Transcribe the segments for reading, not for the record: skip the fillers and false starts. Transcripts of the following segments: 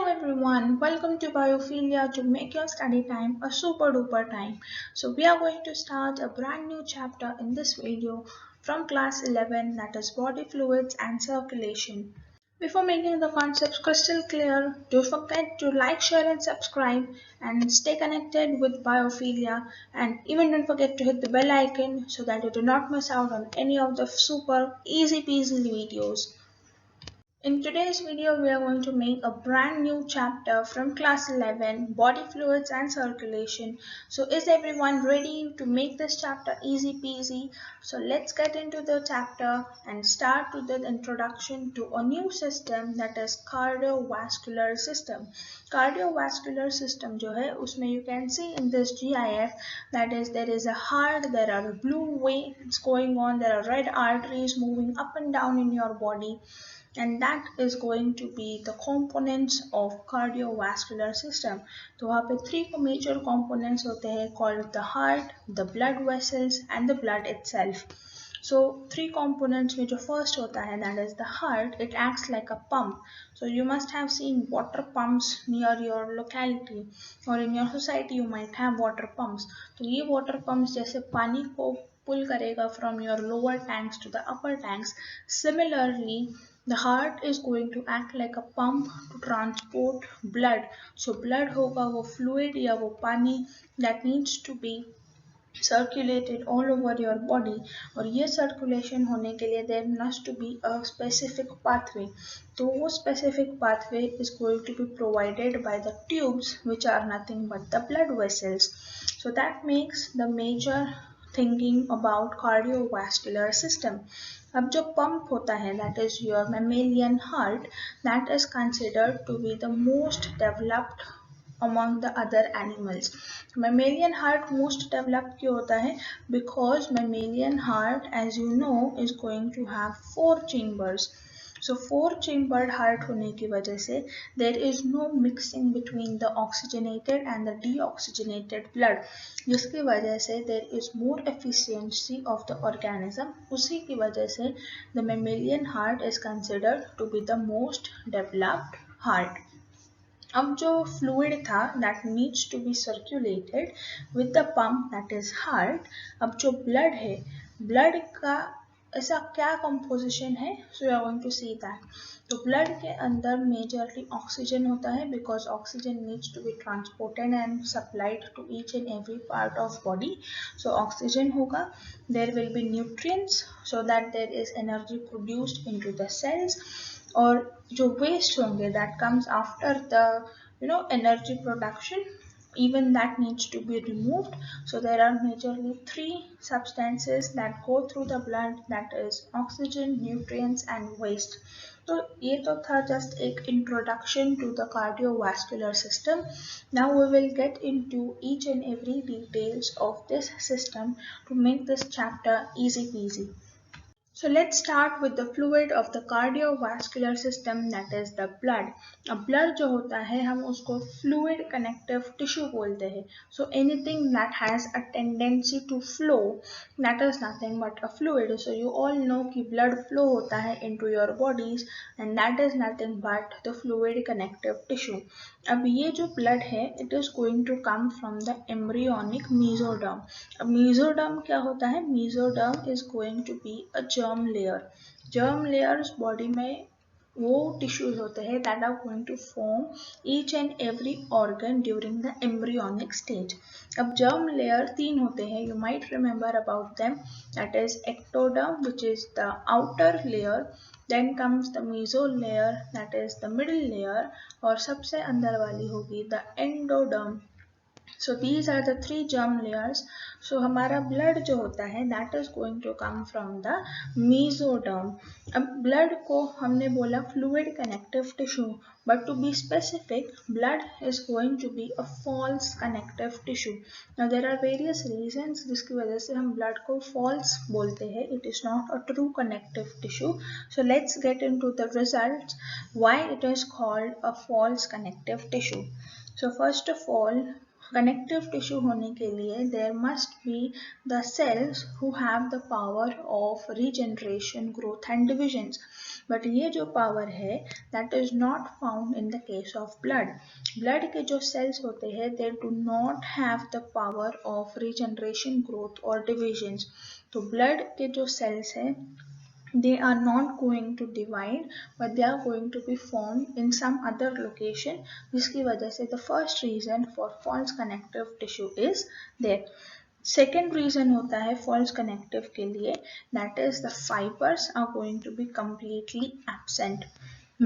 Hello everyone, welcome to Biophilia to make your study time a super duper time. So we are going to start a brand new chapter in this video from class 11, that is body fluids and circulation. Before making the concepts crystal clear, don't forget to like, share and subscribe and stay connected with Biophilia, and even don't forget to hit the bell icon so that you do not miss out on any of the super easy peasy videos. In today's video, we are going to make a brand new chapter from class 11, body fluids and circulation. So is everyone ready to make this chapter easy peasy? So let's get into the chapter and start with the introduction to a new system, that is cardiovascular system. Cardiovascular system जो है उसमें you can see in this GIF, that is there is a heart, there are blue veins going on, there are red arteries moving up and down in your body, and that is going to be the components of cardiovascular system. तो वहाँ पे three major components होते हैं called the heart, the blood vessels and the blood itself. So three components में जो first होता है, that is the heart. It acts like a pump. So you must have seen water pumps near your locality or in your society you might have water pumps. तो ये water pumps जैसे पानी को pull करेगा from your lower tanks to the upper tanks. Similarly, the heart is going to act like a pump to transport blood. So blood होगा वो fluid या वो पानी that needs to be circulated all over your body, और ये circulation होने के लिए there must to be a specific pathway. तो वो specific pathway is going to be provided by the tubes, which are nothing but the blood vessels. So that makes the major thinking about cardiovascular system. अब जो pump होता है, that is your mammalian heart, that is considered to be the most developed among the other animals. Mammalian heart most developed क्यों होता है? Because mammalian heart, as you know, is going to have 4 chambers. So 4 chambered heart होने की वजह से there is no mixing between the oxygenated and the deoxygenated blood, जिसकी वजह से there is more efficiency of the organism. उसी की वजह से the mammalian heart is considered to be the most developed heart. अब जो fluid था that needs to be circulated with the pump, that is heart. अब जो blood है, blood का ऐसा क्या composition है, so you are going to see that. तो blood के अंदर majorly oxygen होता है, because oxygen needs to be transported and supplied to each and every part of body. So oxygen होगा, there will be nutrients so that there is energy produced into the cells, और जो waste होंगे that comes after the energy production, even that needs to be removed. So there are majorly 3 substances that go through the blood, that is oxygen, nutrients and waste. तो ये तो था just एक introduction to the cardiovascular system. Now we will get into each and every details of this system to make this chapter easy peasy. So let's start with the fluid of the cardiovascular system, that is the blood. अब blood जो होता है हम उसको fluid connective tissue बोलते हैं. So anything that has a tendency to flow, that is nothing but a fluid. So you all know कि blood flow होता है into your bodies, and that is nothing but the fluid connective tissue. अब ये जो blood है, it is going to come from the embryonic mesoderm. अब mesoderm क्या होता है? Mesoderm is going to be a germ layer. Germ layers body में वो tissues होते हैं that are going to form each and every organ during the embryonic stage. अब germ layer 3 होते हैं, you might remember about them, that is ectoderm, which is the outer layer, then comes the meso layer, that is the middle layer, और सबसे अंदर वाली होगी the endoderm. So these are the 3 germ layers. So हमारा blood जो होता है that is going to come from the mesoderm. अब blood को हमने बोला fluid connective tissue, but to be specific, blood is going to be a false connective tissue. Now there are various reasons जिसकी वजह से हम blood को false बोलते हैं. It is not a true connective tissue. So let's get into the results why it is called a false connective tissue. So first of all, connective tissue होने के लिए there must be the cells who have the power of regeneration, growth and divisions. But ये जो power है that is not found in the case of blood. Blood के जो cells होते हैं they do not have the power of regeneration, growth और divisions. तो blood के जो सेल्स हैं they are not going to divide but they are going to be formed in some other location, जिसकी वजह से the first reason for false connective tissue is there. Second reason होता है false connective के लिए, that is the fibers are going to be completely absent.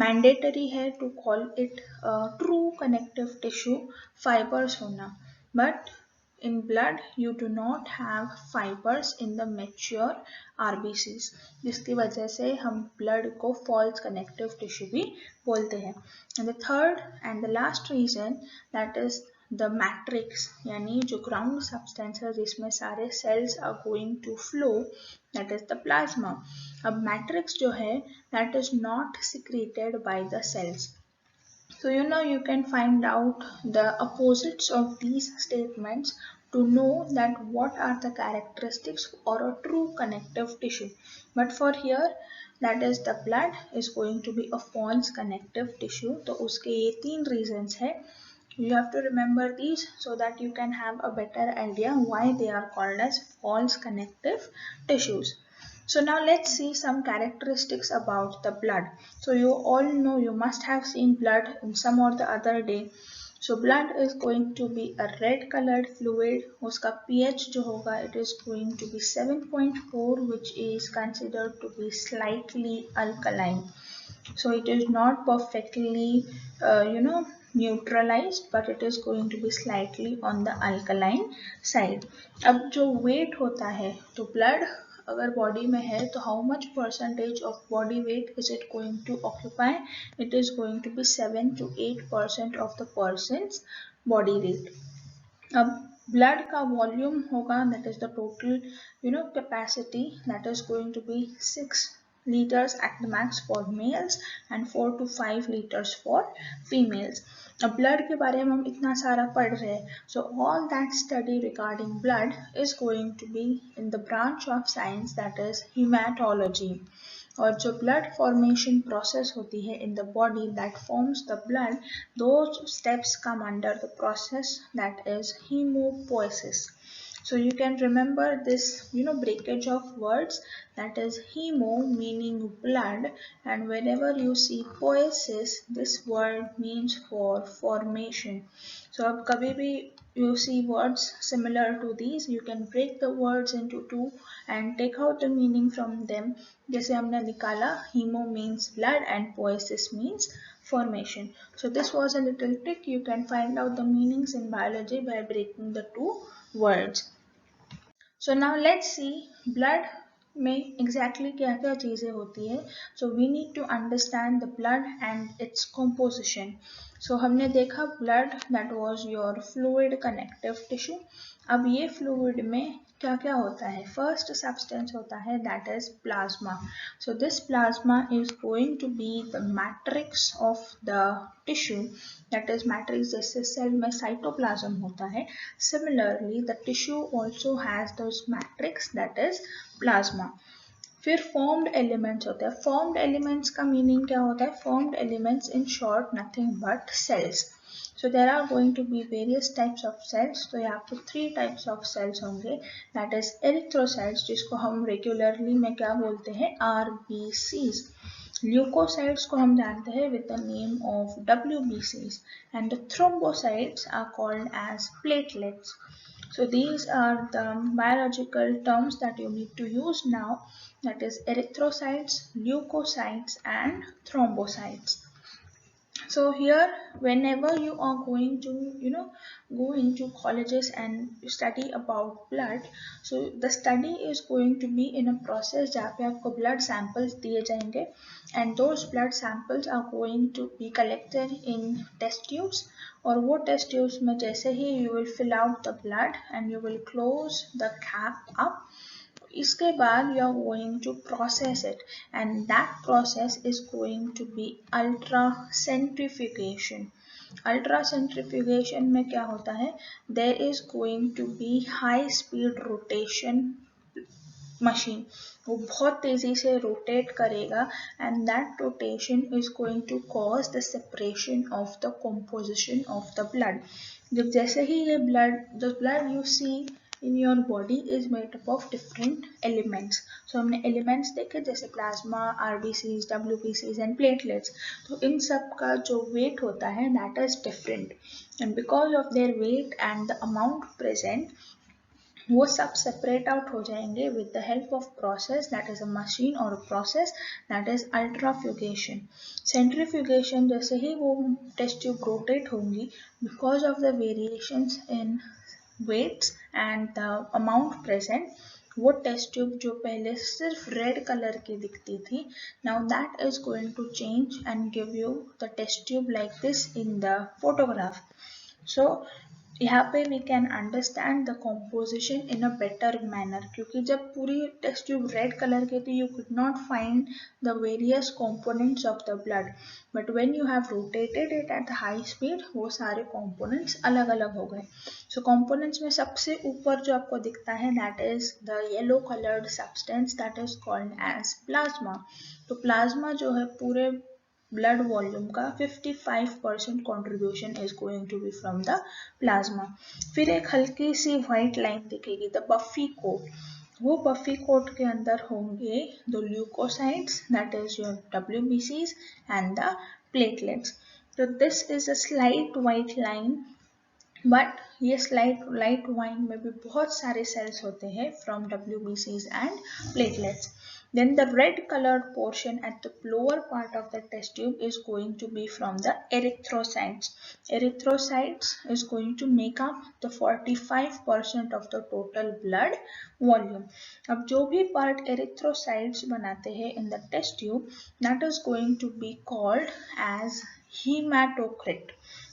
Mandatory है to call it a true connective tissue fibers होना, but in blood you do not have fibers in the mature RBCs, जिसकी वजह से हम blood को false connective tissue भी बोलते हैं. And the third and the last reason, that is the matrix, यानी जो ground substance है जिसमें सारे cells are going to flow, that is the plasma. अब matrix जो है that is not secreted by the cells. So you can find out the opposites of these statements to know that what are the characteristics or a true connective tissue. But for here, that is the blood is going to be a false connective tissue. तो उसके ये 3 reasons है. You have to remember these so that you can have a better idea why they are called as false connective tissues. So now let's see some characteristics about the blood. So you all know, you must have seen blood in some or the other day. So blood is going to be a red colored fluid. उसका pH जो होगा it is going to be 7.4, which is considered to be slightly alkaline. So it is not perfectly neutralized, but it is going to be slightly on the alkaline side. अब जो weight होता है, तो blood अगर body में है तो how much percentage of body weight is it going to occupy? It is going to be 7 to 8% of the person's body weight. अब ब्लड का वॉल्यूम होगा that is the total capacity, that is going to be 6 liters at the max for males and 4 to 5 liters for females. अब blood के बारे में हम इतना सारा पढ़ रहे हैं, so all that study regarding blood is going to be in the branch of science that is hematology. और जो blood formation process होती है in the body that forms the blood, those steps come under the process that is hemopoiesis. So you can remember this breakage of words, that is hemo meaning blood, and whenever you see poiesis this word means for formation. So अब कभी भी you see words similar to these, you can break the words into two and take out the meaning from them. जैसे हमने निकाला hemo means blood and poiesis means formation. So this was a little trick. You can find out the meanings in biology by breaking the two words. So now let's see blood में exactly क्या क्या चीज़ें होती है. So we need to understand the blood and its composition. So हमने देखा blood that was your fluid connective tissue. अब ये fluid में क्या क्या होता है? First substance होता है that is plasma. So this plasma is going to be the matrix of the tissue, that is matrix जैसे cell में cytoplasm होता है, similarly the tissue also has those matrix that is plasma. फिर formed elements होते हैं. Formed elements का meaning क्या होता है? Formed elements in short nothing but cells. So there are going to be various types of cells. तो यहाँ पे 3 types of cells होंगे, that is erythrocytes जिसको हम regularly में क्या बोलते हैं? RBCs. Leukocytes को हम जानते हैं with the name of WBCs, and the thrombocytes are called as platelets. So these are the biological terms that you need to use now, that is erythrocytes, leukocytes and thrombocytes. So here whenever you are going to go into colleges and study about blood, so the study is going to be in a process जहाँ पे आपको blood samples दिए जाएंगे, and those blood samples are going to be collected in test tubes. और वो test tubes में जैसे ही you will fill out the blood and you will close the cap up, इसके बाद you are going to process it, and that process is going to be ultracentrifugation. Ultracentrifugation में क्या होता है, there is going to be high speed rotation machine, वो बहुत तेजी से रोटेट करेगा, and that rotation is going to cause the separation of the composition of the blood. जब जैसे ही ये the blood you see in your body is made up of different elements. So हमने एलिमेंट्स देखे जैसे plasma, RBCs, डब्ल्यूबीसीज and platelets. तो इन सब का जो वेट होता है that is different, and because of their weight and the amount present वो सब सेपरेट आउट हो जाएंगे with the help of process that is a machine और a process that is ultrafugation. Centrifugation जैसे ही वो टेस्ट ट्यूब रोटेट होंगी, because of the variations in weights and the amount present, वो टेस्ट ट्यूब जो पहले सिर्फ रेड कलर की दिखती थी, now that is going to change and give you the test tube like this in the photograph. सो यहाँ पे we can understand the composition in a better manner, क्योंकि जब पूरी टेस्ट ट्यूब रेड कलर की थी you could not find the various components of the blood, but when you have rotated it at high speed वो सारे components अलग अलग हो गए. सो कॉम्पोनेंट्स में सबसे ऊपर जो आपको दिखता है that is the yellow coloured substance that is called as plasma. तो प्लाज्मा जो है पूरे blood volume का 55% contribution is going to be from the plasma. फिर एक हल्की सी white line दिखेगी, the buffy coat. वो buffy coat के अंदर होंगे the leukocytes, that is your WBCs and the platelets. So this is a slight white line, but ये light wine में भी बहुत सारे सेल्स होते हैं from WBCs and platelets. Then the red colored portion at the lower part of the test tube is going to be from the erythrocytes. Erythrocytes is going to make up the 45% of the total blood volume. अब जो भी part erythrocytes बनाते हैं in the test tube, that is going to be called as hematocrit.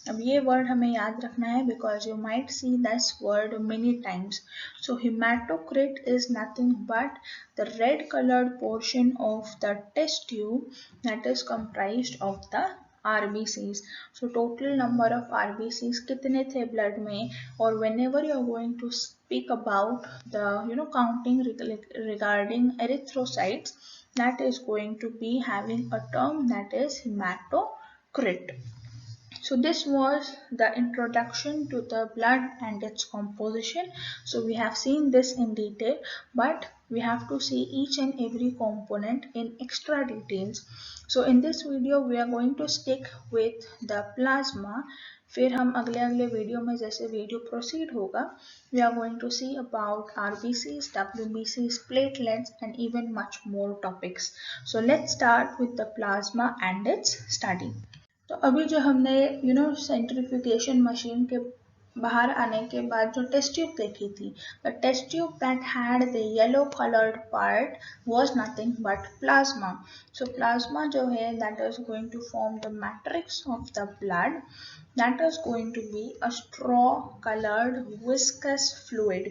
अब ये word हमें याद रखना है because you might see this word many times. So hematocrit is nothing but the red colored portion of the test tube that is comprised of the RBCs. So total number of RBCs कितने थे blood में, और whenever you are going to speak about the counting regarding erythrocytes, that is going to be having a term that is hematocrit. So this was the introduction to the blood and its composition. So we have seen this in detail, but we have to see each and every component in extra details. So in this video we are going to stick with the plasma. फिर हम अगले video में जैसे video proceed होगा, we are going to see about RBCs, WBCs, platelets and even much more topics. So let's start with the plasma and its study. तो अभी जो हमने सेंट्रीफ्यूगेशन मशीन के बाहर आने के बाद जो टेस्ट ट्यूब देखी थी, the test tube that had the yellow coloured part was nothing but plasma. So plasma जो है that is going to form the matrix of the blood, that is going to be a straw coloured viscous fluid.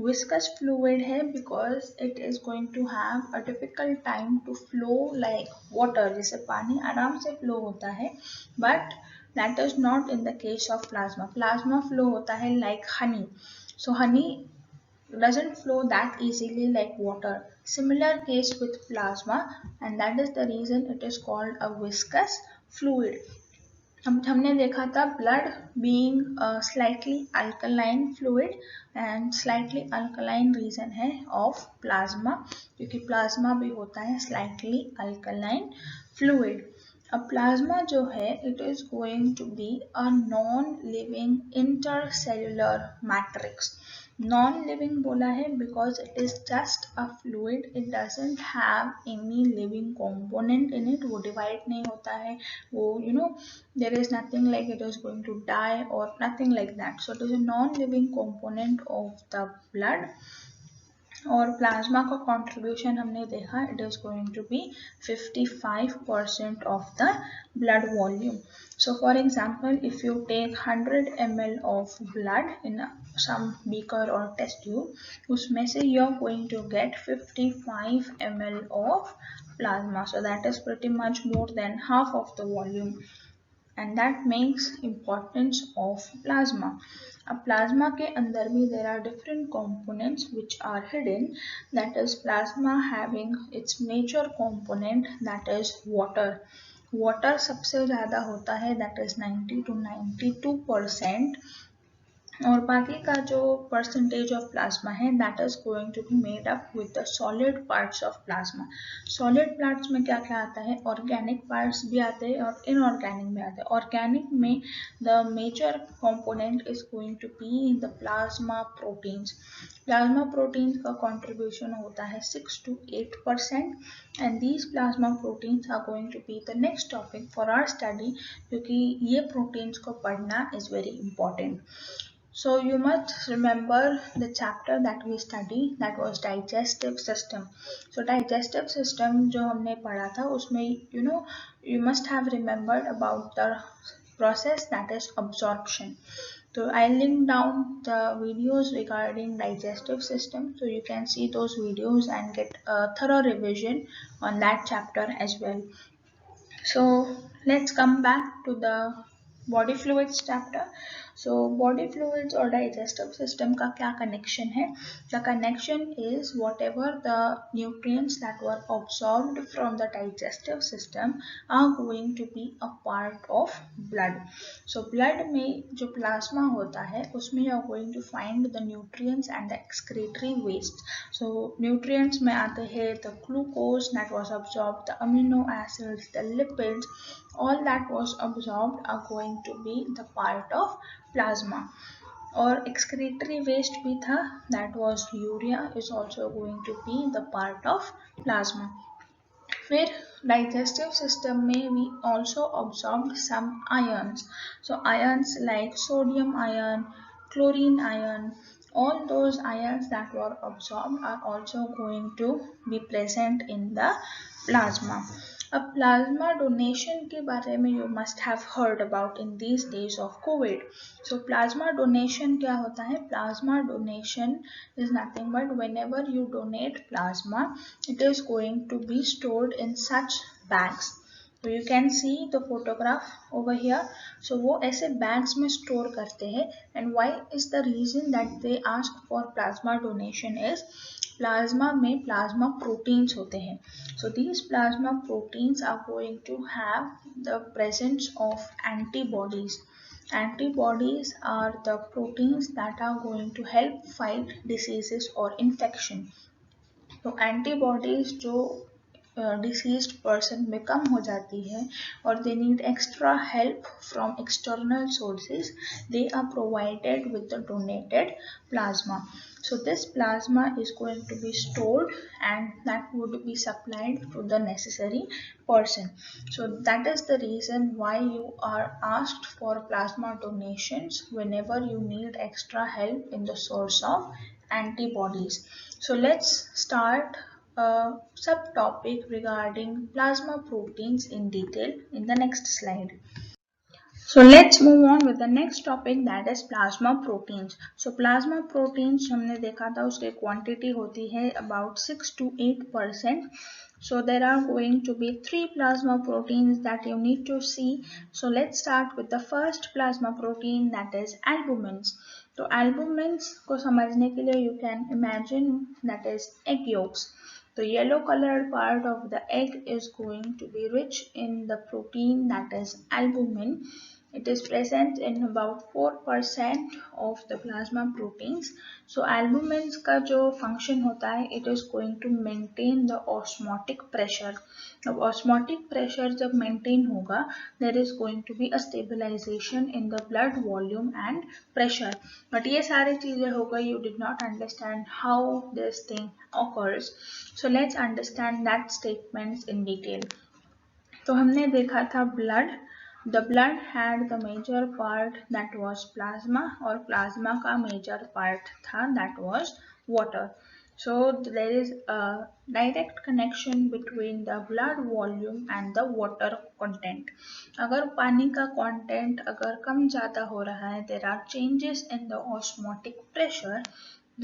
Viscous fluid है because it is going to have a difficult time to flow like water. जैसे पानी आराम से flow होता है, but that is not in the case of plasma. Plasma flow होता है like honey. So honey doesn't flow that easily like water. Similar case with plasma, and that is the reason it is called a viscous fluid. हमने देखा था blood being slightly alkaline fluid, and slightly alkaline reason है of plasma, क्योंकि plasma भी होता है slightly alkaline fluid. अब plasma जो है it is going to be a non-living intercellular matrix. Non-living बोला है because it is just a fluid, it doesn't have any living component in it. वो divide नहीं होता है, वो there is nothing like it is going to die or nothing like that. So it is a non-living component of the blood. और plasma का contribution हमने देखा, it is going to be 55% of the blood volume. So for example, if you take 100 ml of blood in a some beaker or test tube, उसमें से you're going to get 55 ml of plasma. So that is pretty much more than half of the volume, and that makes importance of plasma. अब plasma के अंदर भी there are different components which are hidden. That is plasma having its major component, that is water. Water सबसे ज़्यादा होता है, that is 90 to 92%, और बाकी का जो परसेंटेज ऑफ प्लाज्मा है that is going to be made up with the solid parts of plasma. Solid parts में क्या क्या आता है, ऑर्गेनिक पार्ट्स भी आते हैं और इनऑर्गेनिक भी आते हैं. ऑर्गेनिक में the major component is going to be the plasma proteins. Plasma proteins का कंट्रीब्यूशन होता है 6 to 8%, and these plasma proteins are going to be the next topic for our study, क्योंकि ये प्रोटीन्स को पढ़ना is very important. So you must remember the chapter that we studied, that was digestive system. So digestive system जो हमने पढ़ा था उसमें you must have remembered about the process that is absorption. So I'll link down the videos regarding digestive system, so you can see those videos and get a thorough revision on that chapter as well. So let's come back to the body fluids chapter. So body fluids और digestive system का क्या connection है? The connection is whatever the nutrients that were absorbed from the digestive system are going to be a part of blood. So blood में जो plasma होता है उसमें you are going to find the nutrients and the excretory waste. So nutrients में आते हैं the glucose that was absorbed, the amino acids, the lipids, all that was absorbed are going to be the part of plasma. और excretory waste भी था, that was urea, is also going to be the part of plasma. फिर digestive system में we also absorbed some ions. So ions like sodium ion, chlorine ion, all those ions that were absorbed are also going to be present in the plasma. अब plasma donation के बारे में you must have heard about in these days of Covid. So plasma donation क्या होता है? Plasma donation is nothing but whenever you donate plasma it is going to be stored in such bags. तो you can see the photograph over here. So वो ऐसे bags में store करते हैं, and why is the reason that they ask for plasma donation is plasma में plasma proteins होते हैं. So these plasma proteins are going to have the presence of antibodies. Antibodies are the proteins that are going to help fight diseases or infection. तो antibodies जो diseased person में कम हो जाती है और they need extra help from external sources, they are provided with the donated plasma. So this plasma is going to be stored and that would be supplied to the necessary person. So that is the reason why you are asked for plasma donations whenever you need extra help in the source of antibodies. So let's start a subtopic regarding plasma proteins in detail in the next slide. So let's move on with the next topic, that is plasma proteins. So plasma proteins हमने देखा था उसके quantity होती है about 6 to 8%. So there are going to be 3 plasma proteins that you need to see. So let's start with the first plasma protein, that is albumins. तो albumins को समझने के लिए you can imagine that is egg yolks. The yellow colored part of the egg is going to be rich in the protein that is albumin. It is present in about 4% of the plasma proteins. So albumins का जो function होता है, it is going to maintain the osmotic pressure. अब osmotic pressure जब maintain होगा, there is going to be a stabilization in the blood volume and pressure. But ये सारी चीजें हो गई, you did not understand how this thing occurs. So let's understand that statements in detail. तो हमने देखा था blood. The blood had the major part that was plasma और plasma का major part था that was water. So there is a direct connection between the blood volume and the water content. अगर पानी का content अगर कम ज़्यादा हो रहा है, there are changes in the osmotic pressure.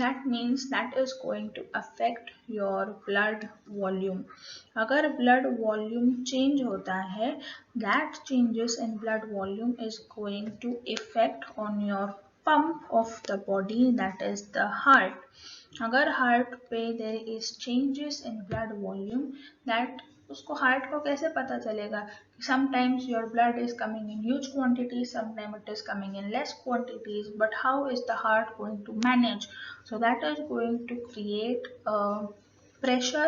That means that is going to affect your blood volume. अगर blood volume change होता है, that changes in blood volume is going to affect on your pump of the body, that is the heart. अगर heart पे there is changes in blood volume, that उसको heart को कैसे पता चलेगा? Sometimes your blood is coming in huge quantity, sometime it is coming in less quantities, but how is the heart going to manage? So that is going to create pressure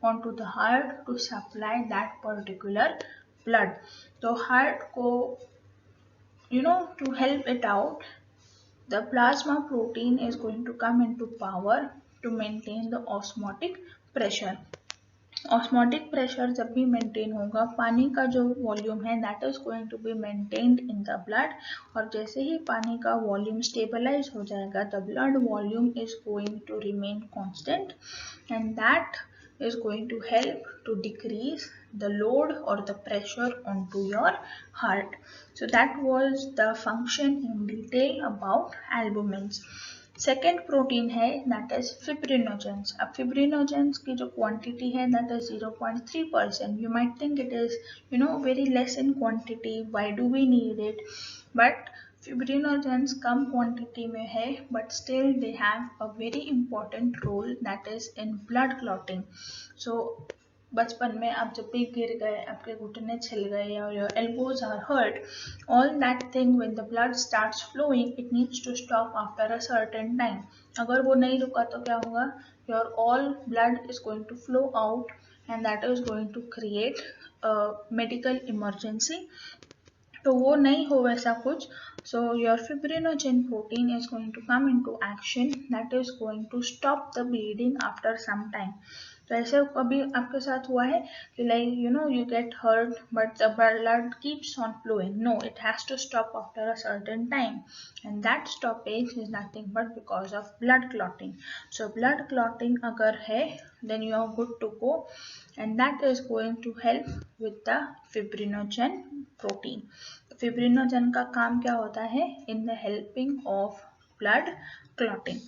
onto the heart to supply that particular blood. तो heart को to help it out, the plasma protein is going to come into power to maintain the osmotic pressure. Osmotic pressure जब भी maintain होगा, पानी का जो volume है that is going to be maintained in the blood, और जैसे ही पानी का वॉल्यूम स्टेबलाइज हो जाएगा, the blood volume is going to remain constant, and that is going to help to decrease the load or the pressure onto your heart. So that was the function in detail about albumins. Second protein है that is fibrinogens. अब fibrinogens की जो quantity है that is 0.3%. You might think it is very less in quantity, why do we need it? But fibrinogens कम quantity में है, but still they have a very important role that is in blood clotting. So बचपन में आप जब भी गिर गए, आपके घुटने छिल गए, और your elbows are hurt, all that thing when the blood starts flowing, it needs to stop after a certain time. अगर वो नहीं रुका तो क्या होगा? Your all blood is going to flow out, and that is going to create medical emergency. तो वो नहीं हो वैसा कुछ. So your fibrinogen protein is going to come into action, that is going to stop the bleeding after some time. तो ऐसे कभी आपके साथ हुआ है कि like you get hurt but the blood keeps on flowing? No, it has to stop after a certain time, and that stoppage is nothing but because of blood clotting. So blood clotting अगर है, then you are good to go, and that is going to help with the fibrinogen protein. Fibrinogen का काम क्या होता है? In the helping of blood clotting.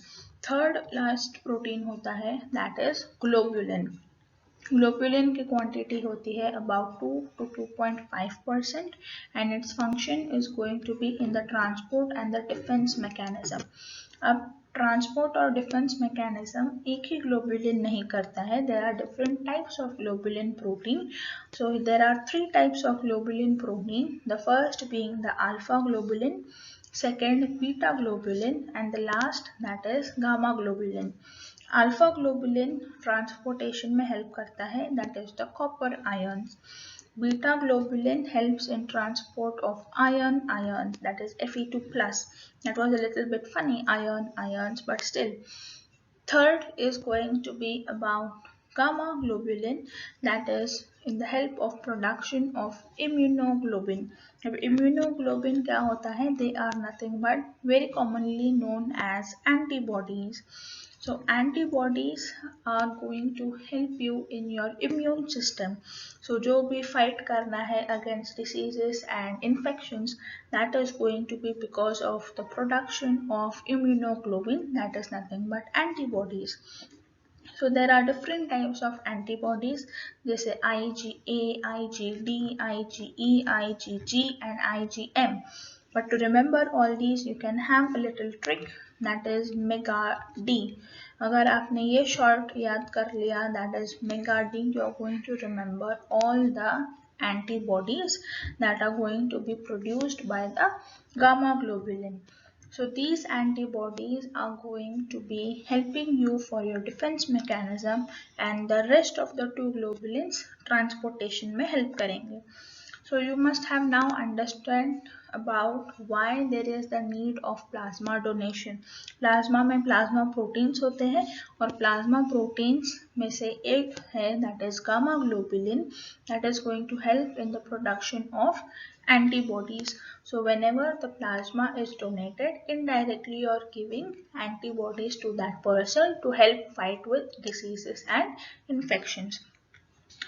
Third last protein होता है that is globulin. Globulin की क्वांटिटी होती है about 2 to 2.5%, and its function is going to be in the transport and the defence mechanism. अब ट्रांसपोर्ट और defence mechanism एक ही globulin नहीं करता है. There are different types of globulin protein. So there are 3 types of globulin protein, the first being the alpha globulin, second beta globulin, and the last that is gamma globulin. Alpha globulin transportation में help करता है, that is the copper ions. Beta globulin helps in transport of ions, that is Fe2 plus. That was a little bit funny, ions, but still. Third is going to be about gamma globulin, that is in the help of production of immunoglobulin. अब immunoglobulin क्या होता है? They are nothing but very commonly known as antibodies. So antibodies are going to help you in your immune system. So जो भी fight करना है against diseases and infections, that is going to be because of the production of immunoglobulin, that is nothing but antibodies. So there are different types of antibodies, जैसे IgA, IgD, IgE, IgG and IgM. But to remember all these, you can have a little trick, that is MEGA-D. अगर आपने ये short याद कर लिया, that is MEGA-D, you are going to remember all the antibodies that are going to be produced by the gamma globulin. So these antibodies are going to be helping you for your defense mechanism, and the rest of the 2 globulins transportation में help करेंगे. So you must have now understand about why there is the need of plasma donation. Plasma में plasma proteins होते हैं, और plasma proteins में से एक है that is gamma globulin, that is going to help in the production of antibodies. So whenever the plasma is donated, indirectly you're giving antibodies to that person to help fight with diseases and infections.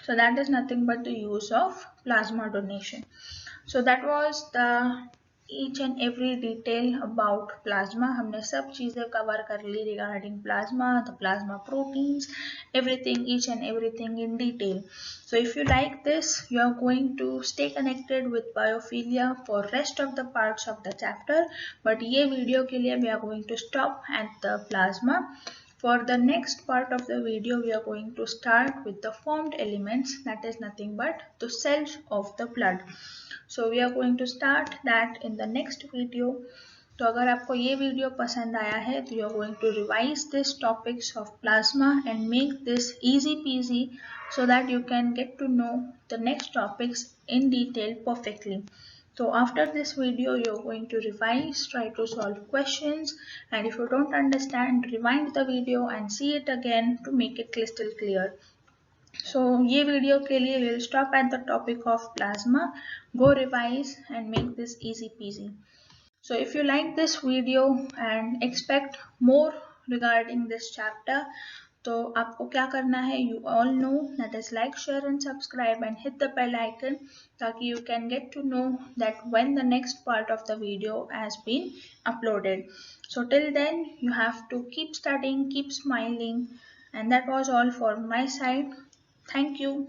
So that is nothing but the use of plasma donation. So that was the each and every detail about plasma. हमने सब चीज़ें cover कर ली regarding plasma, the plasma proteins, everything, each and everything in detail. So if you like this, you are going to stay connected with biophilia for rest of the parts of the chapter. But ये video के लिए we are going to stop at the plasma. For the next part of the video, we are going to start with the formed elements, that is nothing but the cells of the blood. So we are going to start that in the next video. तो अगर आपको ये video पसंद आया है तो you are going to revise these topics of plasma and make this easy peasy so that you can get to know the next topics in detail perfectly. So after this video, you're going to revise, try to solve questions, and if you don't understand, rewind the video and see it again to make it crystal clear. So ये video के लिए we'll stop at the topic of plasma, go revise and make this easy peasy. So if you like this video and expect more regarding this chapter, तो आपको क्या करना है, you all know that is like, share and subscribe and hit the bell icon ताकि you can get to know that when the next part of the video has been uploaded. So till then you have to keep studying, keep smiling, and that was all for my side. Thank you.